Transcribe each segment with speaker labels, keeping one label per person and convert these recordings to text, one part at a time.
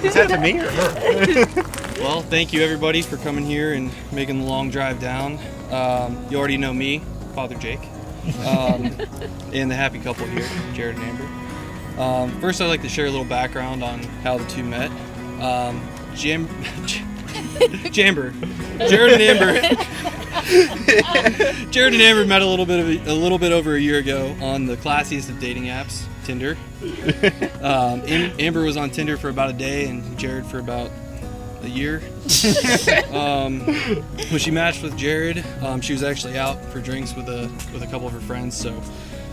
Speaker 1: Is that to me or her?
Speaker 2: Well, thank you everybody for coming here and making the long drive down. You already know me, Father Jake, and the happy couple here, Jared and Amber. First, I'd like to share a little background on how the two met. Jared and Amber met a little bit over a year ago on the classiest of dating apps, Tinder. Amber was on Tinder for about a day and Jared for about a year. When she matched with Jared, she was actually out for drinks with a couple of her friends, so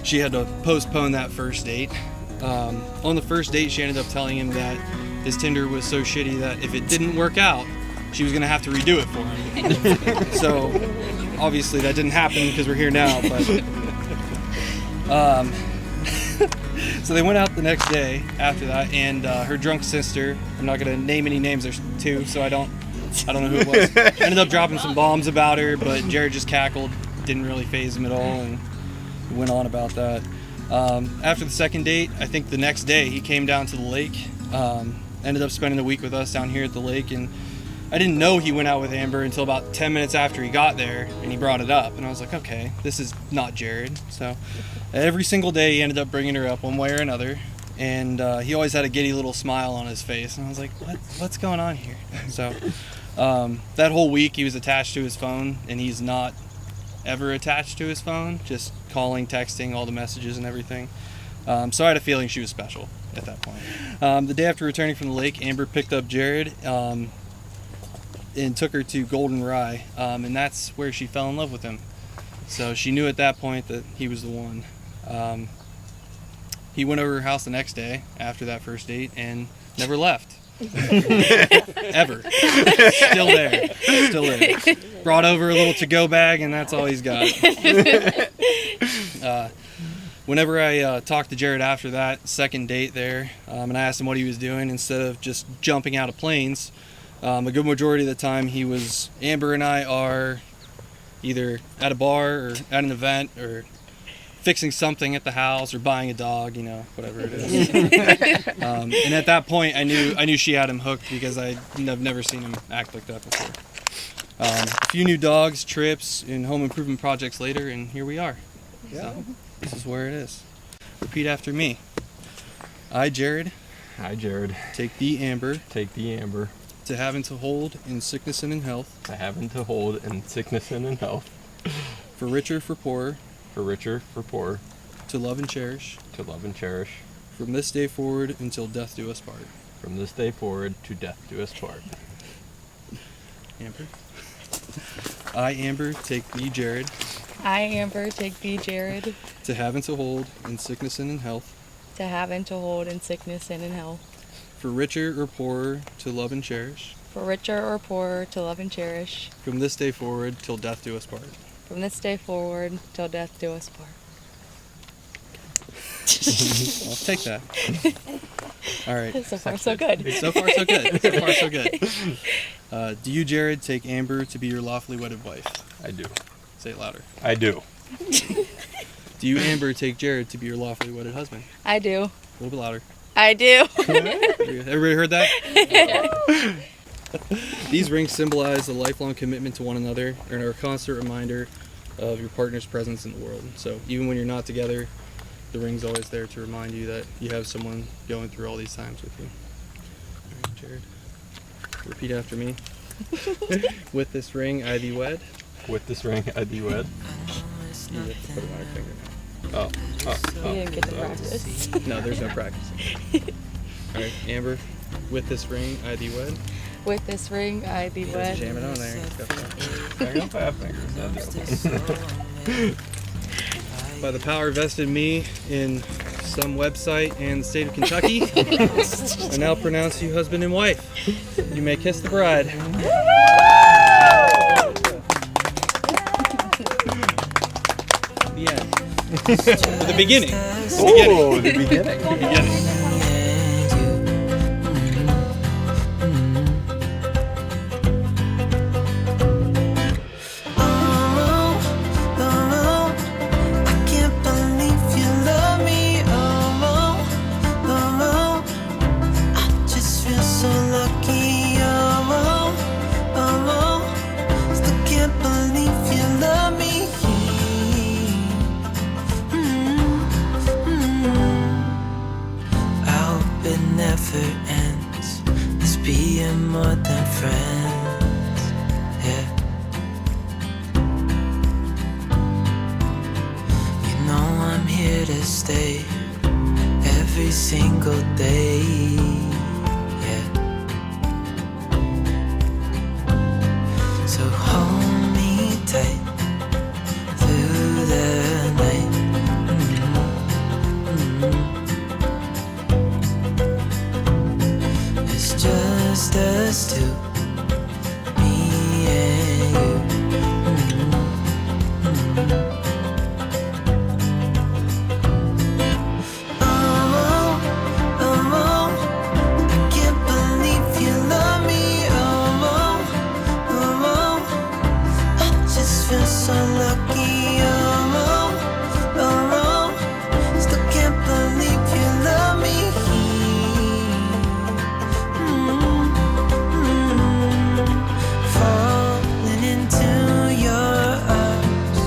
Speaker 2: she had to postpone that first date. On the first date, she ended up telling him that his Tinder was so shitty that if it didn't work out, she was going to have to redo it for him. So obviously that didn't happen because we're here now, but so they went out the next day after that, and her drunk sister, I'm not going to name any names, there's two, so I don't know who it was, ended up dropping some bombs about her, but Jared just cackled, didn't really faze him at all, and went on about that. After the second date, I think the next day he came down to the lake, ended up spending the week with us down here at the lake, and I didn't know he went out with Amber until about 10 minutes after he got there, and he brought it up, and I was like, okay, this is not Jared. So every single day he ended up bringing her up one way or another, and he always had a giddy little smile on his face, and I was like, what's going on here? So that whole week he was attached to his phone, and he's not ever attached to his phone, just calling, texting, all the messages and everything. So I had a feeling she was special at that point. The day after returning from the lake, Amber picked up Jared and took her to Golden Rye, and that's where she fell in love with him. So she knew at that point that he was the one. He went over her house the next day after that first date and never left. Ever. Still there. Brought over a little to-go bag, and that's all he's got. Whenever I talked to Jared after that second date there, and I asked him what he was doing, instead of just jumping out of planes, a good majority of the time Amber and I are either at a bar or at an event or fixing something at the house or buying a dog, whatever it is. And at that point, I knew she had him hooked because I've never seen him act like that before. A few new dogs, trips, and home improvement projects later, and here we are. Yeah. So this is where it is. Repeat after me. I, Jared. Take thee, Amber. To have and to hold in sickness and in health. For richer, for poorer. To love and cherish. From this day forward until death do us part. Amber. I, Amber, take thee, Jared. To have and to hold in sickness and in health. For richer or poorer, to love and cherish. From this day forward till death do us part. I'll take that. All right.
Speaker 3: So far, so good.
Speaker 2: Do you, Jared, take Amber to be your lawfully wedded wife?
Speaker 1: I do.
Speaker 2: Say it louder.
Speaker 1: I do.
Speaker 2: Do you, Amber, take Jared to be your lawfully wedded husband?
Speaker 3: I do.
Speaker 2: A little bit louder.
Speaker 3: I do.
Speaker 2: Everybody heard that? These rings symbolize a lifelong commitment to one another and are a constant reminder of your partner's presence in the world. So even when you're not together, the ring's always there to remind you that you have someone going through all these times with you. All right, Jared. Repeat after me. With this ring, I thee wed.
Speaker 1: You have to put it on your finger now.
Speaker 3: You didn't get to practice.
Speaker 2: No, there's no practice. All right, Amber. With this ring, I thee wed.
Speaker 3: With this ring, I thee wed.
Speaker 2: Jam it on there.
Speaker 1: I got 5 fingers.
Speaker 2: By the power vested in me in some website and the state of Kentucky, I now pronounce you husband and wife. You may kiss the bride. The end. The beginning.
Speaker 1: The beginning.
Speaker 4: being more than friends, yeah. You know I'm here to stay every single day, yeah. So hold me tight through the night. It's just us two, me and you. Oh, oh, oh, I can't believe you love me. Oh, oh, oh, I just feel so lucky. Oh, oh, oh, still can't believe you love me. Falling into your arms,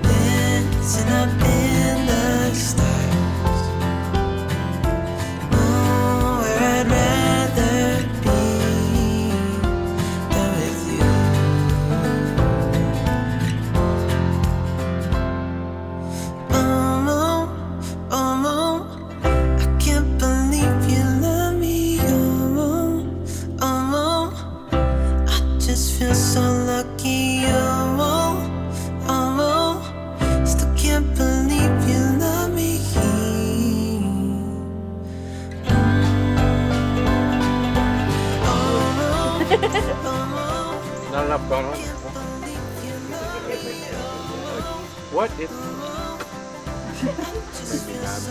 Speaker 4: dancing up in the stars. Oh, where I'd rather be than with you. Oh, oh, oh, I can't believe you love me. Oh, oh, I just feel so lucky. Oh, oh, still can't believe you love me.
Speaker 1: Not enough going on. What? It made me mad.